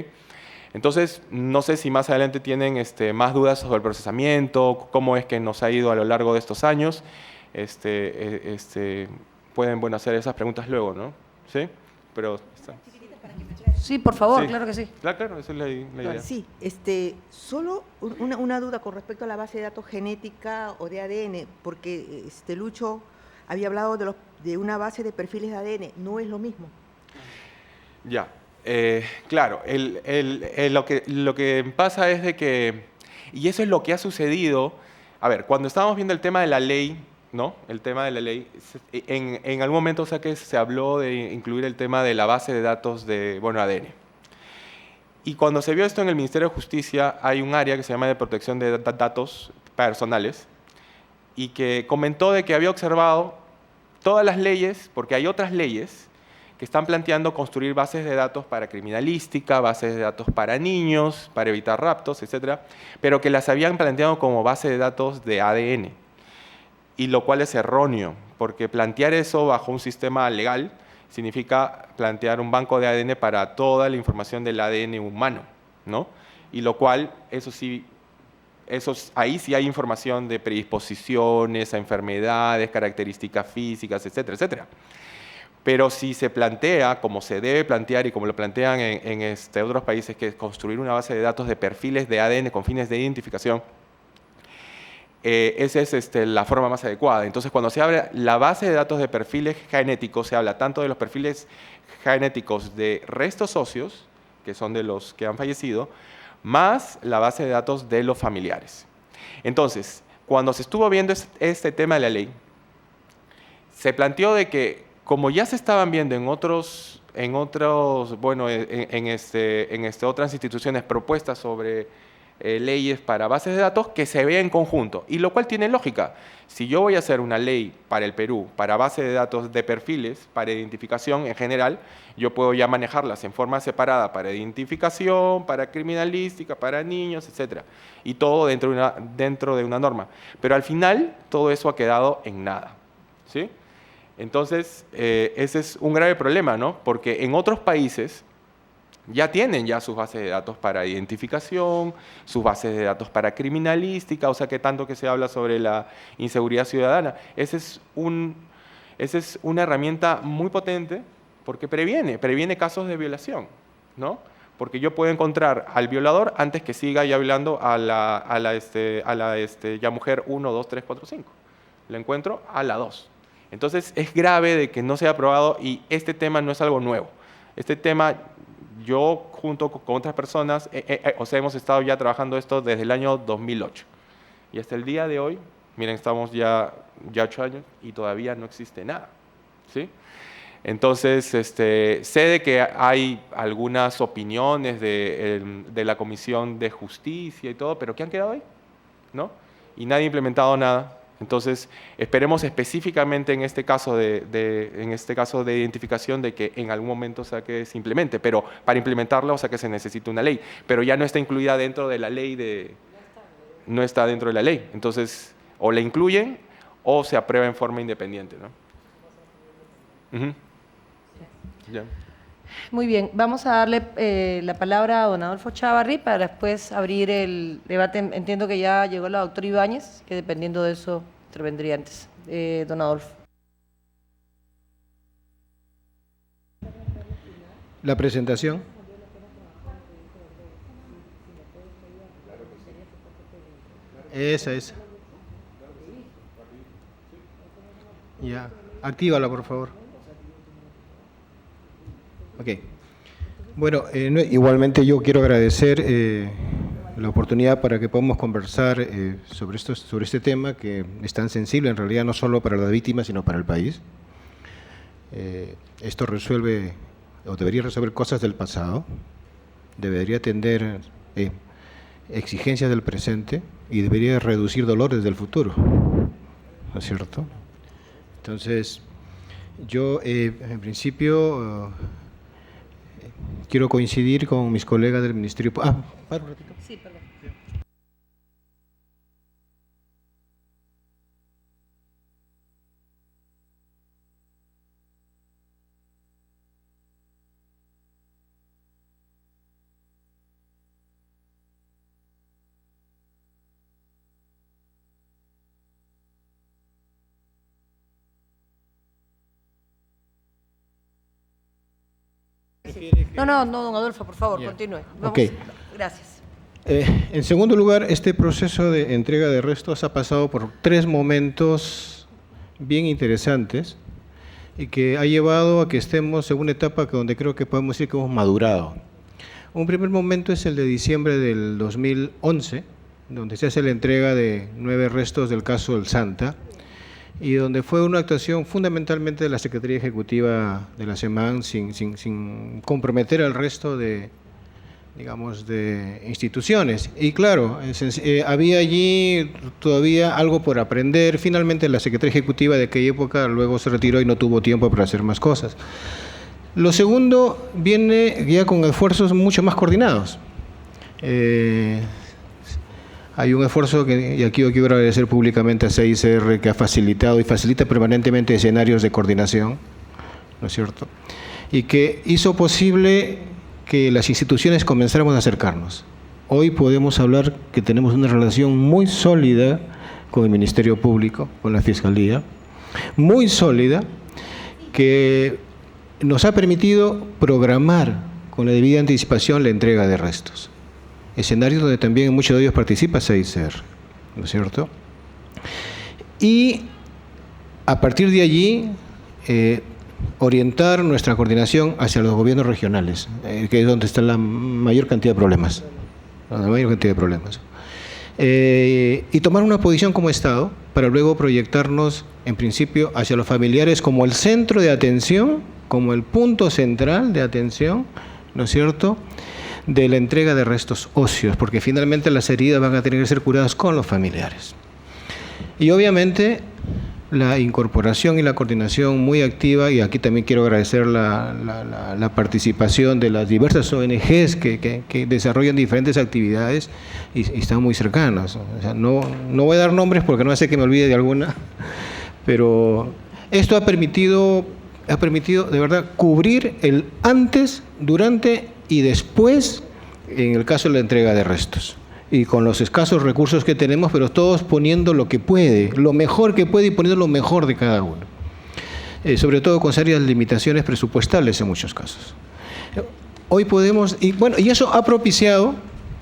Entonces, no sé si más adelante tienen más dudas sobre el procesamiento, cómo es que nos ha ido a lo largo de estos años. Pueden hacer esas preguntas luego, ¿no? ¿Sí? Pero, sí, por favor, sí. Claro que sí. Claro, esa es la idea. Sí, solo una duda con respecto a la base de datos genética o de ADN, porque Lucho había hablado de una base de perfiles de ADN, no es lo mismo. Ya. Claro, lo que pasa es de que, y eso es lo que ha sucedido, a ver, cuando estábamos viendo el tema de la ley, ¿no? El tema de la ley, en algún momento, o sea, que se habló de incluir el tema de la base de datos de, ADN. Y cuando se vio esto en el Ministerio de Justicia, hay un área que se llama de protección de datos personales, y que comentó de que había observado todas las leyes, porque hay otras leyes que están planteando construir bases de datos para criminalística, bases de datos para niños, para evitar raptos, etcétera, pero que las habían planteado como base de datos de ADN, y lo cual es erróneo, porque plantear eso bajo un sistema legal significa plantear un banco de ADN para toda la información del ADN humano, ¿no? Y lo cual, ahí sí hay información de predisposiciones a enfermedades, características físicas, etcétera, etcétera. Pero si se plantea, como se debe plantear y como lo plantean en otros países, que es construir una base de datos de perfiles de ADN con fines de identificación, esa es la forma más adecuada. Entonces, cuando se abre la base de datos de perfiles genéticos, se habla tanto de los perfiles genéticos de restos óseos, que son de los que han fallecido, más la base de datos de los familiares. Entonces, cuando se estuvo viendo este tema de la ley, se planteó de que, como ya se estaban viendo en otras instituciones propuestas sobre leyes para bases de datos, que se vea en conjunto, y lo cual tiene lógica. Si yo voy a hacer una ley para el Perú, para base de datos de perfiles, para identificación en general, yo puedo ya manejarlas en forma separada para identificación, para criminalística, para niños, etc. Y todo dentro de una norma. Pero al final, todo eso ha quedado en nada, ¿sí? Entonces, ese es un grave problema, ¿no? Porque en otros países ya tienen sus bases de datos para identificación, sus bases de datos para criminalística, o sea, que tanto que se habla sobre la inseguridad ciudadana. Esa es una herramienta muy potente porque previene casos de violación, ¿no? Porque yo puedo encontrar al violador antes que siga ya violando a la mujer 1, 2, 3, 4, 5. La encuentro a la 2. Entonces, es grave de que no sea aprobado, y este tema no es algo nuevo. Este tema, yo junto con otras personas, hemos estado ya trabajando esto desde el año 2008. Y hasta el día de hoy, miren, estamos ya 8 años y todavía no existe nada, ¿sí? Entonces, sé de que hay algunas opiniones de la Comisión de Justicia y todo, pero ¿qué han quedado ahí? ¿No? Y nadie ha implementado nada. Entonces, esperemos específicamente en este caso de identificación de que en algún momento que se implemente, pero para implementarla, que se necesita una ley, pero ya no está incluida dentro de la ley no está dentro de la ley. Entonces, o la incluyen o se aprueba en forma independiente, ¿no? Ya. Muy bien, vamos a darle la palabra a don Adolfo Chávarri para después abrir el debate. Entiendo que ya llegó la doctora Ibáñez, que dependiendo de eso intervendría antes. Don Adolfo. La presentación. Esa. Ya, actívala, por favor. Ok. Bueno, igualmente yo quiero agradecer la oportunidad para que podamos conversar sobre este tema que es tan sensible, en realidad no solo para las víctimas, sino para el país. Esto resuelve, o debería resolver, cosas del pasado, debería atender exigencias del presente y debería reducir dolores del futuro, ¿no es cierto? Entonces, yo en principio quiero coincidir con mis colegas del Ministerio. Para un ratito. Sí, perdón. No, don Adolfo, por favor, continúe. Vamos. Okay. Gracias. En segundo lugar, este proceso de entrega de restos ha pasado por 3 momentos bien interesantes y que ha llevado a que estemos en una etapa donde creo que podemos decir que hemos madurado. Un primer momento es el de diciembre del 2011, donde se hace la entrega de 9 restos del caso del Santa, y donde fue una actuación fundamentalmente de la Secretaría Ejecutiva de la SEMAN sin comprometer al resto de instituciones. Y claro, había allí todavía algo por aprender. Finalmente la Secretaría Ejecutiva de aquella época luego se retiró y no tuvo tiempo para hacer más cosas. Lo segundo viene ya con esfuerzos mucho más coordinados. Hay un esfuerzo y aquí yo quiero agradecer públicamente a CICR, que ha facilitado y facilita permanentemente escenarios de coordinación, ¿no es cierto? Y que hizo posible que las instituciones comenzáramos a acercarnos. Hoy podemos hablar que tenemos una relación muy sólida con el Ministerio Público, con la Fiscalía, muy sólida, que nos ha permitido programar con la debida anticipación la entrega de restos. Escenarios donde también en muchos de ellos participa CICR, ¿no es cierto? Y a partir de allí, orientar nuestra coordinación hacia los gobiernos regionales, que es donde está la mayor cantidad de problemas. Y tomar una posición como Estado para luego proyectarnos, en principio, hacia los familiares como el centro de atención, como el punto central de atención, ¿no es cierto?, de la entrega de restos óseos, porque finalmente las heridas van a tener que ser curadas con los familiares. Y obviamente la incorporación y la coordinación muy activa, y aquí también quiero agradecer la participación de las diversas ONGs que desarrollan diferentes actividades y están muy cercanas. O sea, no voy a dar nombres porque no hace que me olvide de alguna, pero esto ha permitido de verdad cubrir el antes, durante y después en el caso de la entrega de restos. Y con los escasos recursos que tenemos, pero todos poniendo lo que puede, lo mejor que puede y poniendo lo mejor de cada uno. Sobre todo con serias limitaciones presupuestales en muchos casos. Hoy podemos, y bueno, y eso ha propiciado,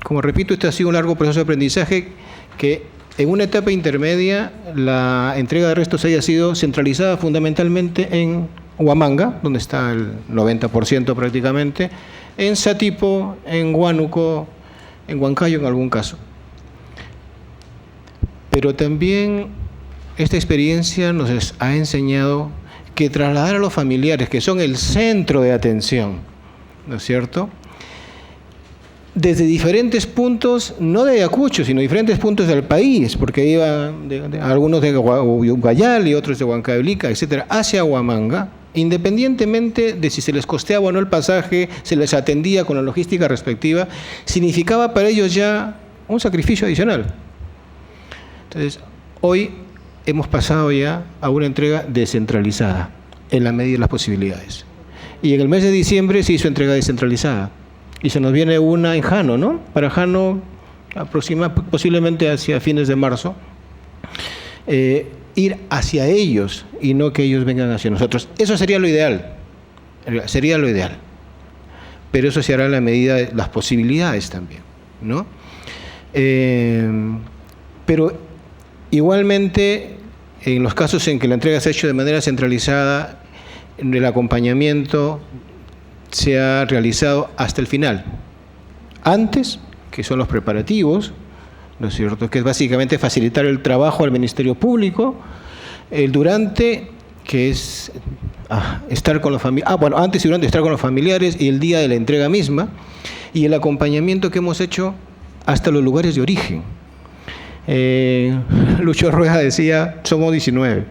como repito, este ha sido un largo proceso de aprendizaje, que en una etapa intermedia la entrega de restos haya sido centralizada fundamentalmente en Huamanga, donde está el 90% prácticamente, en Satipo, en Huánuco, en Huancayo en algún caso. Pero también esta experiencia nos ha enseñado que trasladar a los familiares, que son el centro de atención, ¿no es cierto?, desde diferentes puntos, no de Ayacucho, sino diferentes puntos del país, porque iban algunos de Ucayali y otros de Huancavelica, etcétera, hacia Huamanga, independientemente de si se les costeaba o no el pasaje, se les atendía con la logística respectiva, significaba para ellos ya un sacrificio adicional. Entonces, hoy hemos pasado ya a una entrega descentralizada, en la medida de las posibilidades. Y en el mes de diciembre se hizo entrega descentralizada. Y se nos viene una en Jano, ¿no? Para Jano, posiblemente hacia fines de marzo. Ir hacia ellos y no que ellos vengan hacia nosotros. Eso sería lo ideal. Sería lo ideal. Pero eso se hará en la medida de las posibilidades también, ¿no? Pero igualmente, en los casos en que la entrega se ha hecho de manera centralizada, el acompañamiento se ha realizado hasta el final. Antes, que son los preparativos, ¿no es cierto?, que es básicamente facilitar el trabajo al Ministerio Público. El durante, que es estar con los familiares, antes y durante estar con los familiares, y el día de la entrega misma, y el acompañamiento que hemos hecho hasta los lugares de origen. Lucho Rueda decía, somos 19.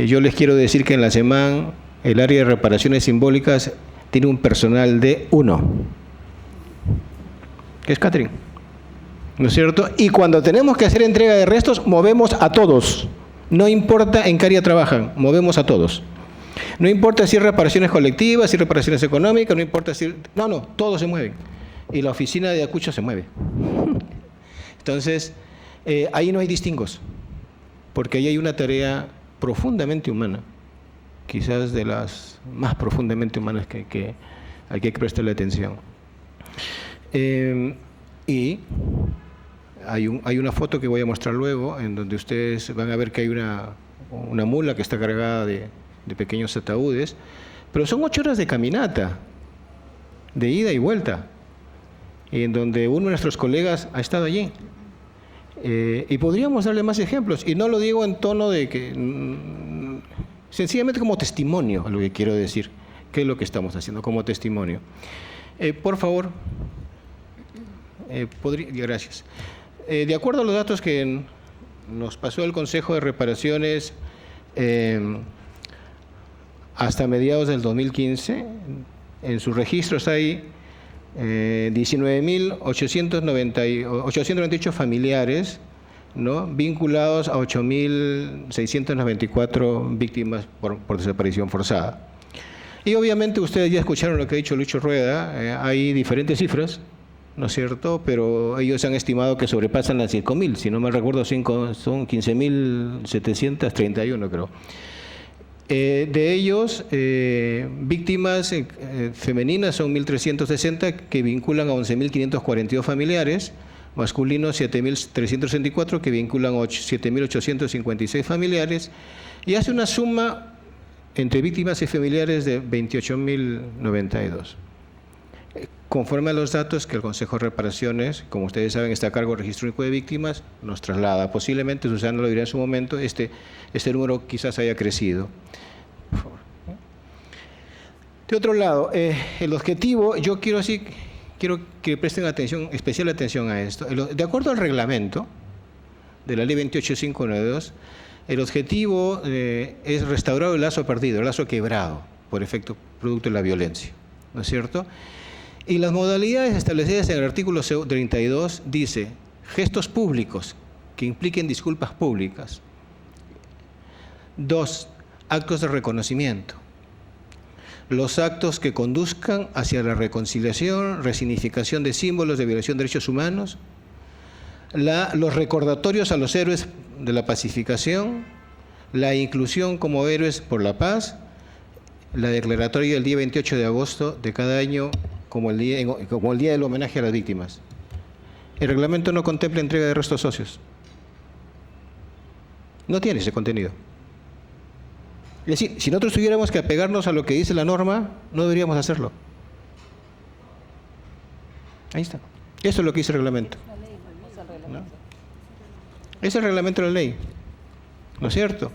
Yo les quiero decir que en la SEMAN el área de reparaciones simbólicas tiene un personal de 1, que es Catherine, ¿no es cierto? Y cuando tenemos que hacer entrega de restos, movemos a todos. No importa en qué área trabajan, movemos a todos. No importa si es reparaciones colectivas, si es reparaciones económicas, no importa si... No, todos se mueven. Y la oficina de Ayacucho se mueve. Entonces, ahí no hay distingos, porque ahí hay una tarea profundamente humana, quizás de las más profundamente humanas que hay que prestarle atención. Y hay una foto que voy a mostrar luego, en donde ustedes van a ver que hay una mula que está cargada de pequeños ataúdes, pero son 8 horas de caminata, de ida y vuelta, en donde uno de nuestros colegas ha estado allí. Y podríamos darle más ejemplos, y no lo digo en tono de que... sencillamente como testimonio, a lo que quiero decir, qué es lo que estamos haciendo, como testimonio. Por favor, gracias. De acuerdo a los datos que nos pasó el Consejo de Reparaciones, hasta mediados del 2015, en sus registros hay 19.898 familiares, ¿no?, vinculados a 8.694 víctimas por desaparición forzada. Y obviamente ustedes ya escucharon lo que ha dicho Lucho Rueda, hay diferentes cifras, ¿no es cierto?, pero ellos han estimado que sobrepasan las 5.000, si no me recuerdo son 15.731 creo. De ellos, víctimas femeninas son 1.360 que vinculan a 11.542 familiares, masculinos 7.364 que vinculan 7.856 familiares y hace una suma entre víctimas y familiares de 28.092. Conforme a los datos que el Consejo de Reparaciones, como ustedes saben, está a cargo del Registro Único de Víctimas, nos traslada. Posiblemente, Susana lo dirá en su momento, este número quizás haya crecido. Por favor. De otro lado, el objetivo, yo quiero que presten atención, especial atención a esto. De acuerdo al reglamento de la Ley 28592, el objetivo es restaurar el lazo perdido, el lazo quebrado por efecto producto de la violencia, ¿no es cierto? Y las modalidades establecidas en el artículo 32 dice gestos públicos que impliquen disculpas públicas. 2. Actos de reconocimiento. Los actos que conduzcan hacia la reconciliación, resignificación de símbolos de violación de derechos humanos, los recordatorios a los héroes de la pacificación, la inclusión como héroes por la paz, la declaratoria del día 28 de agosto de cada año como el día del homenaje a las víctimas. El reglamento no contempla entrega de restos óseos. No tiene ese contenido. Es decir, si nosotros tuviéramos que apegarnos a lo que dice la norma, no deberíamos hacerlo. Ahí está. Eso es lo que dice el reglamento. ¿No? Es el reglamento de la ley. ¿No es cierto?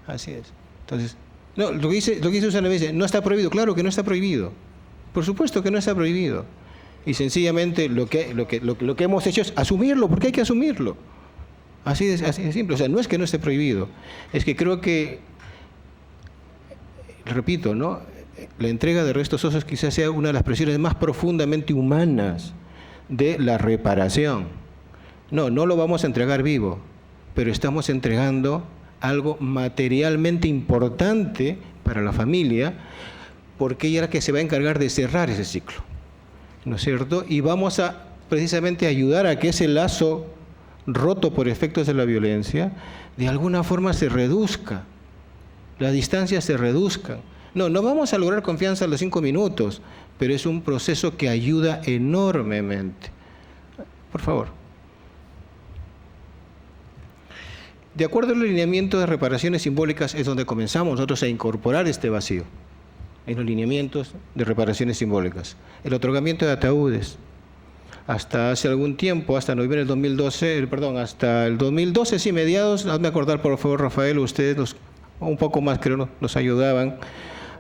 Así es. Entonces, no, lo que dice Susana dice, no está prohibido. Claro que no está prohibido. Por supuesto que no está prohibido. Y sencillamente lo que hemos hecho es asumirlo, porque hay que asumirlo. Así de simple. O sea, no es que no esté prohibido. Es que creo que, repito, ¿no? La entrega de restos óseos quizás sea una de las expresiones más profundamente humanas de la reparación. No lo vamos a entregar vivo, pero estamos entregando algo materialmente importante para la familia, porque ella es la que se va a encargar de cerrar ese ciclo, ¿no es cierto? Y vamos a precisamente ayudar a que ese lazo roto por efectos de la violencia, de alguna forma se reduzca, las distancias se reduzcan. No vamos a lograr confianza en los 5 minutos, pero es un proceso que ayuda enormemente. Por favor. De acuerdo al lineamiento de reparaciones simbólicas es donde comenzamos nosotros a incorporar este vacío, en los lineamientos de reparaciones simbólicas. El otorgamiento de ataúdes. Hasta hace algún tiempo, hasta noviembre del 2012, hasta el 2012, sí, mediados, hazme acordar por favor, Rafael, ustedes un poco más creo nos ayudaban,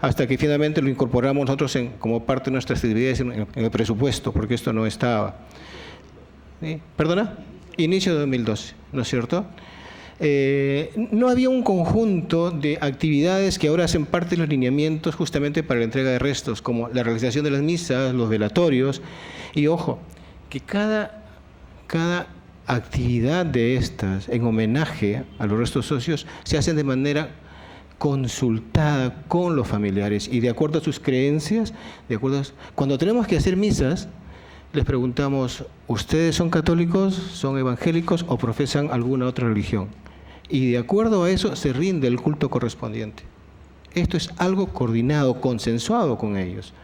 hasta que finalmente lo incorporamos nosotros como parte de nuestras actividades en el presupuesto, porque esto no estaba. ¿Sí? ¿Perdona? Inicio de 2012, ¿no es cierto? No había un conjunto de actividades que ahora hacen parte de los lineamientos justamente para la entrega de restos, como la realización de las misas, los velatorios, y ojo, que cada actividad de estas en homenaje a los restos óseos se hacen de manera consultada con los familiares y de acuerdo a sus creencias, cuando tenemos que hacer misas, les preguntamos, ¿ustedes son católicos, son evangélicos o profesan alguna otra religión? Y de acuerdo a eso se rinde el culto correspondiente. Esto es algo coordinado, consensuado con ellos.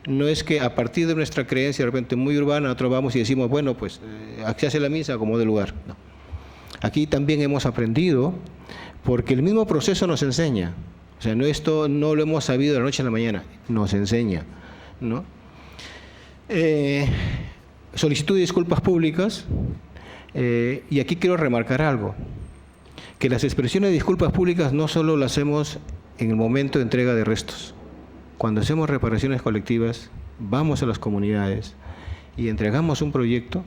No es que a partir de nuestra creencia de repente muy urbana, nosotros vamos y decimos, bueno, pues aquí se hace la misa como de lugar. No. Aquí también hemos aprendido, porque el mismo proceso nos enseña. O sea, esto no lo hemos sabido de la noche a la mañana, nos enseña, ¿no? Solicitud de disculpas públicas, y aquí quiero remarcar algo, que las expresiones de disculpas públicas no solo las hacemos en el momento de entrega de restos. Cuando hacemos reparaciones colectivas, vamos a las comunidades y entregamos un proyecto,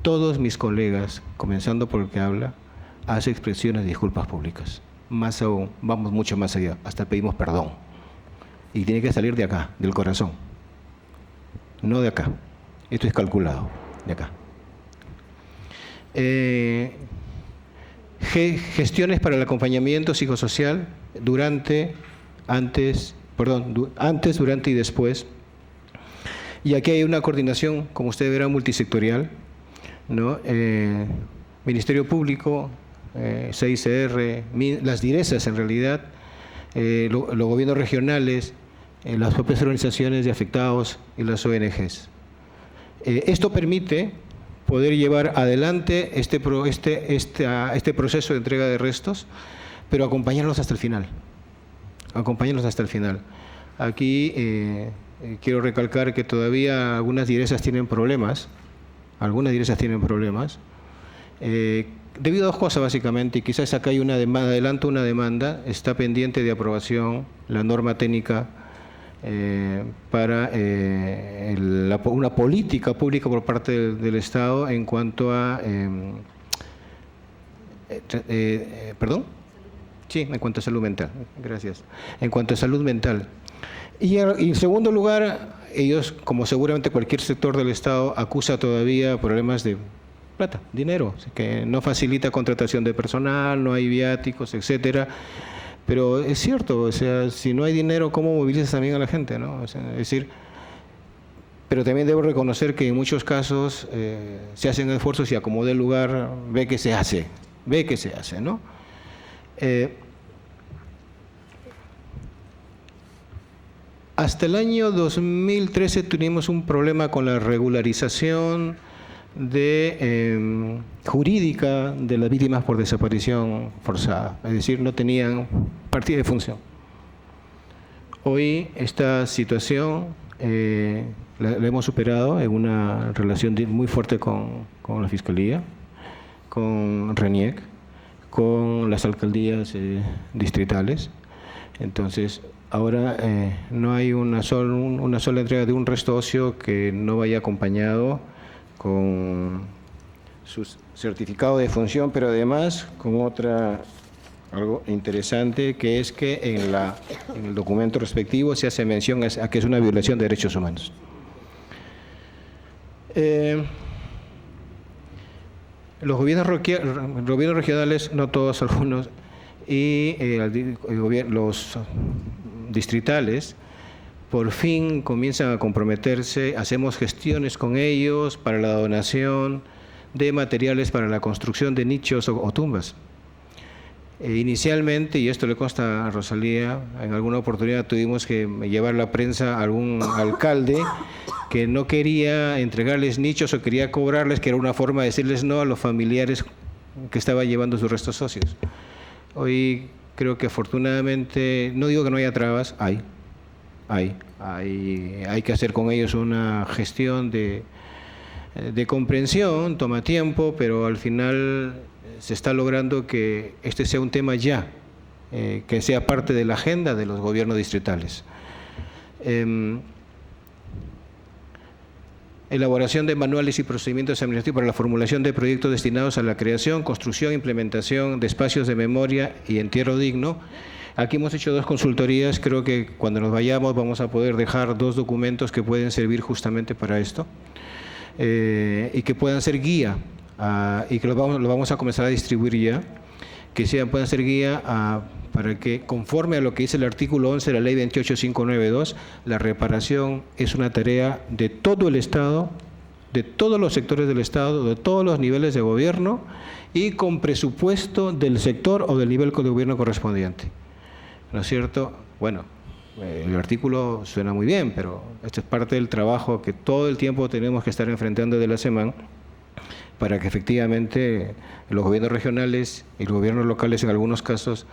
todos mis colegas, comenzando por el que habla, hace expresiones de disculpas públicas. Más aún, vamos mucho más allá, hasta pedimos perdón. Y tiene que salir de acá, del corazón. No de acá. Esto es calculado, de acá. Gestiones para el acompañamiento psicosocial antes, durante y después. Y aquí hay una coordinación, como ustedes verán, multisectorial, ¿no? Ministerio Público, CICR, las DIRESAs en realidad, los gobiernos regionales, las propias organizaciones de afectados y las ONGs. Esto permite, poder llevar adelante este proceso de entrega de restos, pero acompañarlos hasta el final. Acompañarlos hasta el final. Aquí quiero recalcar que todavía algunas direzas tienen problemas. Debido a dos cosas básicamente, y quizás acá hay una demanda, adelanto una demanda, está pendiente de aprobación la norma técnica para una política pública por parte del Estado en cuanto a… ¿Perdón? Sí, en cuanto a salud mental, gracias. En cuanto a salud mental. Y en segundo lugar, ellos, como seguramente cualquier sector del Estado, acusa todavía problemas de plata, dinero, que no facilita contratación de personal, no hay viáticos, etcétera. Pero es cierto, o sea, si no hay dinero, ¿cómo movilizas también a la gente, no? O sea, es decir, pero también debo reconocer que en muchos casos se hacen esfuerzos y acomode el lugar, ve que se hace, ¿no? Hasta el año 2013 tuvimos un problema con la regularización jurídica de las víctimas por desaparición forzada, es decir, no tenían partida de función. Hoy esta situación la hemos superado en una relación muy fuerte con la Fiscalía, con RENIEC, con las alcaldías distritales. Entonces, ahora no hay una sola entrega de un resto óseo que no vaya acompañado con su certificado de función, pero además con algo interesante, que es que en el documento respectivo se hace mención a que es una violación de derechos humanos. Los gobiernos regionales, no todos, algunos, y los distritales, por fin comienzan a comprometerse, hacemos gestiones con ellos para la donación de materiales para la construcción de nichos o tumbas. Inicialmente, y esto le consta a Rosalía, en alguna oportunidad tuvimos que llevar la prensa a algún alcalde que no quería entregarles nichos o quería cobrarles, que era una forma de decirles no a los familiares que estaban llevando sus restos óseos. Hoy creo que afortunadamente, no digo que no haya trabas, hay que hacer con ellos una gestión de comprensión, toma tiempo, pero al final se está logrando que este sea un tema ya, que sea parte de la agenda de los gobiernos distritales. Elaboración de manuales y procedimientos administrativos para la formulación de proyectos destinados a la creación, construcción, implementación de espacios de memoria y entierro digno. Aquí hemos hecho 2 consultorías, creo que cuando nos vayamos vamos a poder dejar 2 documentos que pueden servir justamente para esto y que puedan ser guía y que lo vamos a comenzar a distribuir ya, que puedan ser guía para que, conforme a lo que dice el artículo 11 de la Ley 28592, la reparación es una tarea de todo el Estado, de todos los sectores del Estado, de todos los niveles de gobierno y con presupuesto del sector o del nivel de gobierno correspondiente. ¿No es cierto? Bueno, el artículo suena muy bien, pero esto es parte del trabajo que todo el tiempo tenemos que estar enfrentando de la semana para que efectivamente los gobiernos regionales y los gobiernos locales en algunos casos